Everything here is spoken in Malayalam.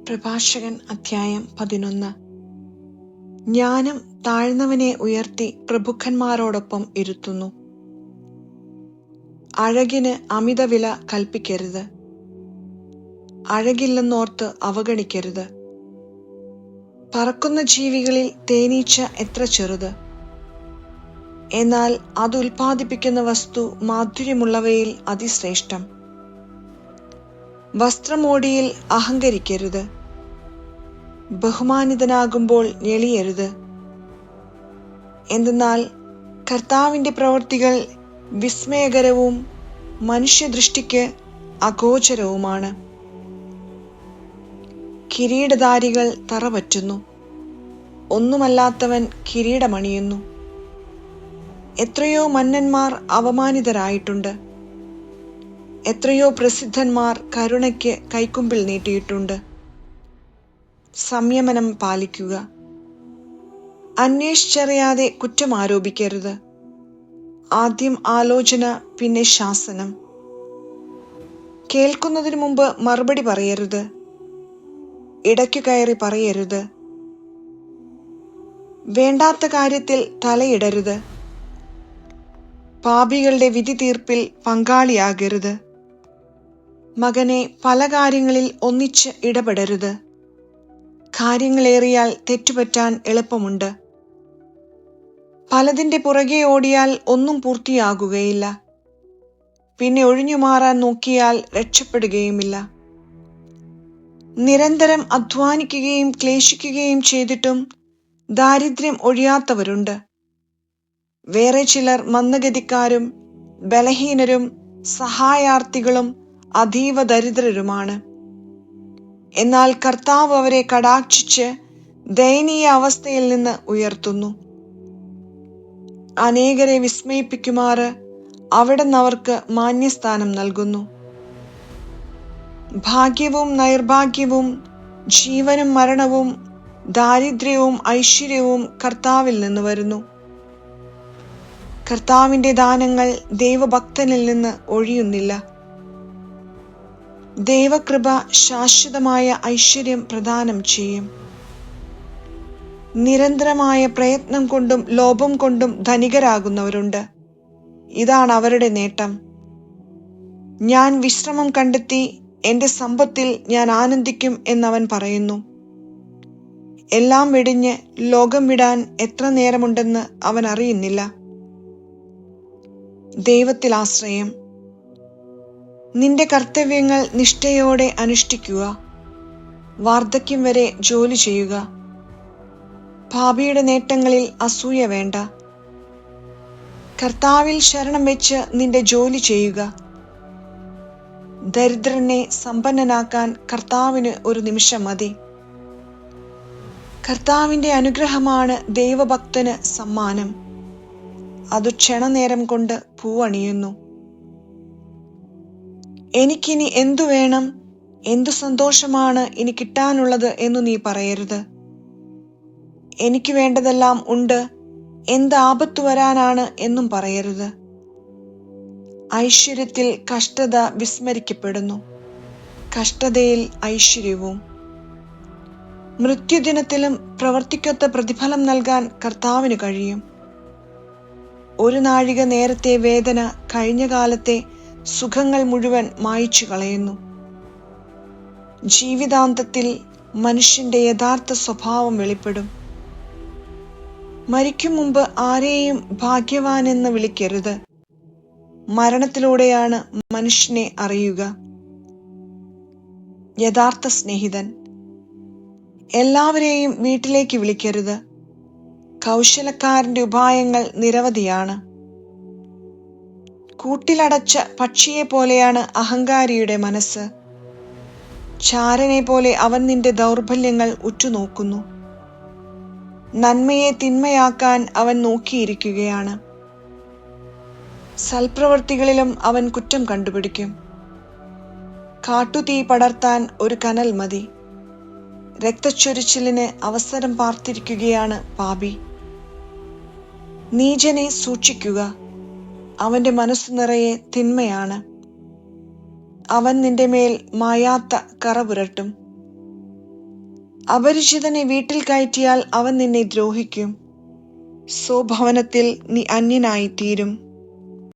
പ്രഭാഷകൻ അധ്യായം 11. ജ്ഞാനം താഴ്ന്നവനെ ഉയർത്തി പ്രഭുക്കന്മാരോടൊപ്പം ഇരുത്തുന്നു. അഴകിന് അമിതവില കൽപ്പിക്കരുത്. അഴകില്ലെന്നോർത്ത് അവഗണിക്കരുത്. പറക്കുന്ന ജീവികളിൽ തേനീച്ച എത്ര ചെറുത്. എന്നാൽ അത് ഉൽപ്പാദിപ്പിക്കുന്ന വസ്തു മാധുര്യമുള്ളവയിൽ അതിശ്രേഷ്ഠം. വസ്ത്രമോടിയിൽ അഹങ്കരിക്കരുത്. ബഹുമാനിതനാകുമ്പോൾ ഞെളിയരുത്. എന്തെന്നാൽ കർത്താവിന്റെ പ്രവൃത്തികൾ വിസ്മയകരവും മനുഷ്യദൃഷ്ടിക്ക് അഗോചരവുമാണ്. കിരീടധാരികൾ തറപറ്റുന്നു, ഒന്നുമല്ലാത്തവൻ കിരീടമണിയുന്നു. എത്രയോ മന്നന്മാർ അവമാനിതരായിട്ടുണ്ട്. എത്രയോ പ്രസിദ്ധന്മാർ കരുണയ്ക്ക് കൈക്കുമ്പിൾ നീട്ടിയിട്ടുണ്ട്. സംയമനം പാലിക്കുക. അന്വേഷിച്ചറിയാതെ കുറ്റം ആരോപിക്കരുത്. ആദ്യം ആലോചന, പിന്നെ ശാസനം. കേൾക്കുന്നതിനു മുമ്പ് മറുപടി പറയരുത്. ഇടയ്ക്കു കയറി പറയരുത്. വേണ്ടാത്ത കാര്യത്തിൽ തലയിടരുത്. പാപികളുടെ വിധി തീർപ്പിൽ പങ്കാളിയാകരുത്. മകനെ, പല കാര്യങ്ങളിൽ ഒന്നിച്ച് ഇടപെടരുത്. കാര്യങ്ങളേറിയാൽ തെറ്റുപറ്റാൻ എളുപ്പമുണ്ട്. പലതിന്റെ പുറകെ ഓടിയാൽ ഒന്നും പൂർത്തിയാകുകയില്ല. പിന്നെ ഒഴിഞ്ഞുമാറാൻ നോക്കിയാൽ രക്ഷപ്പെടുകയുമില്ല. നിരന്തരം അധ്വാനിക്കുകയും ക്ലേശിക്കുകയും ചെയ്തിട്ടും ദാരിദ്ര്യം ഒഴിയാത്തവരുണ്ട്. വേറെ ചിലർ മന്ദഗതിക്കാരും ബലഹീനരും സഹായാർത്ഥികളും അതീവ ദരിദ്രരുമാണ്. എന്നാൽ കർത്താവ് അവരെ കടാക്ഷിച്ച് ദയനീയ അവസ്ഥയിൽ നിന്ന് ഉയർത്തുന്നു. അനേകരെ വിസ്മയിപ്പിക്കുമാറ് അവിടുന്ന് അവർക്ക് മാന്യസ്ഥാനം നൽകുന്നു. ഭാഗ്യവും നൈർഭാഗ്യവും ജീവനും മരണവും ദാരിദ്ര്യവും ഐശ്വര്യവും കർത്താവിൽ നിന്ന് വരുന്നു. കർത്താവിന്റെ ദാനങ്ങൾ ദൈവഭക്തനിൽ നിന്ന് ഒഴിയുന്നില്ല. ദൈവകൃപ ശാശ്വതമായ ഐശ്വര്യം പ്രദാനം ചെയ്യും. നിരന്തരമായ പ്രയത്നം കൊണ്ടും ലോഭം കൊണ്ടും ധനികരാകുന്നവരുണ്ട്. ഇതാണ് അവരുടെ നേട്ടം. ഞാൻ വിശ്രമം കണ്ടെത്തി, എന്റെ സമ്പത്തിൽ ഞാൻ ആനന്ദിക്കും എന്നവൻ പറയുന്നു. എല്ലാം വെടിഞ്ഞ് ലോകം വിടാൻ എത്ര നേരമുണ്ടെന്ന് അവൻ അറിയുന്നില്ല. ദൈവത്തിൽ ആശ്രയം. നിന്റെ കർത്തവ്യങ്ങൾ നിഷ്ഠയോടെ അനുഷ്ഠിക്കുക. വാർദ്ധക്യം വരെ ജോലി ചെയ്യുക. പാപിയുടെ നേട്ടങ്ങളിൽ അസൂയ വേണ്ട. കർത്താവിൽ ശരണം വെച്ച് നിന്റെ ജോലി ചെയ്യുക. ദരിദ്രനെ സമ്പന്നനാക്കാൻ കർത്താവിന് ഒരു നിമിഷം മതി. കർത്താവിന്റെ അനുഗ്രഹമാണ് ദൈവഭക്തന് സമ്മാനം. അത് ക്ഷണനേരം കൊണ്ട് പൂവണിയുന്നു. എനിക്കിനി എന്തു വേണം, എന്തു സന്തോഷമാണ് ഇനി കിട്ടാനുള്ളത് എന്നു നീ പറയരുത്. എനിക്ക് വേണ്ടതെല്ലാം ഉണ്ട്, എന്ത് ആപത്തു വരാനാണ് എന്നും പറയരുത്. ഐശ്വര്യത്തിൽ കഷ്ടത വിസ്മരിക്കപ്പെടുന്നു, കഷ്ടതയിൽ ഐശ്വര്യവും. മൃത്യുദിനത്തിലും പ്രവർത്തിക്കൊത്ത പ്രതിഫലം നൽകാൻ കർത്താവിന് കഴിയും. ഒരു നാഴിക നേരത്തെ വേദന കഴിഞ്ഞ കാലത്തെ സുഖങ്ങൾ മുഴുവൻ മായ്ച്ചു കളയുന്നു. ജീവിതാന്തത്തിൽ മനുഷ്യന്റെ യഥാർത്ഥ സ്വഭാവം വെളിപ്പെടും. മരിക്കും മുമ്പ് ആരെയും ഭാഗ്യവാനെന്ന് വിളിക്കരുത്. മരണത്തിലൂടെയാണ് മനുഷ്യനെ അറിയുക. യഥാർത്ഥ സ്നേഹിതൻ. എല്ലാവരെയും വീട്ടിലേക്ക് വിളിക്കരുത്. കൗശലക്കാരന്റെ ഉപായങ്ങൾ നിരവധിയാണ്. കൂട്ടിലടച്ച പക്ഷിയെ പോലെയാണ് അഹങ്കാരിയുടെ മനസ്സ്. ചാരനെ പോലെ അവൻ നിന്റെ ദൗർബല്യങ്ങൾ ഉറ്റുനോക്കുന്നു. നന്മയെ തിന്മയാക്കാൻ അവൻ നോക്കിയിരിക്കുകയാണ്. സൽപ്രവൃത്തികളിലും അവൻ കുറ്റം കണ്ടുപിടിക്കും. കാട്ടുതീ പടർത്താൻ ഒരു കനൽ മതി. രക്തച്ചൊരിച്ചിലിന് അവസരം പാർത്തിരിക്കുകയാണ് പാപി. നീചനെ സൂക്ഷിക്കുക. അവന്റെ മനസ്സു നിറയെ തിന്മയാണ്. അവൻ നിന്റെ മേൽ മായാത്ത കറ പുരട്ടും. അപരിചിതനെ വീട്ടിൽ കയറ്റിയാൽ അവൻ നിന്നെ ദ്രോഹിക്കും. സ്വഭവനത്തിൽ നീ അന്യനായിത്തീരും.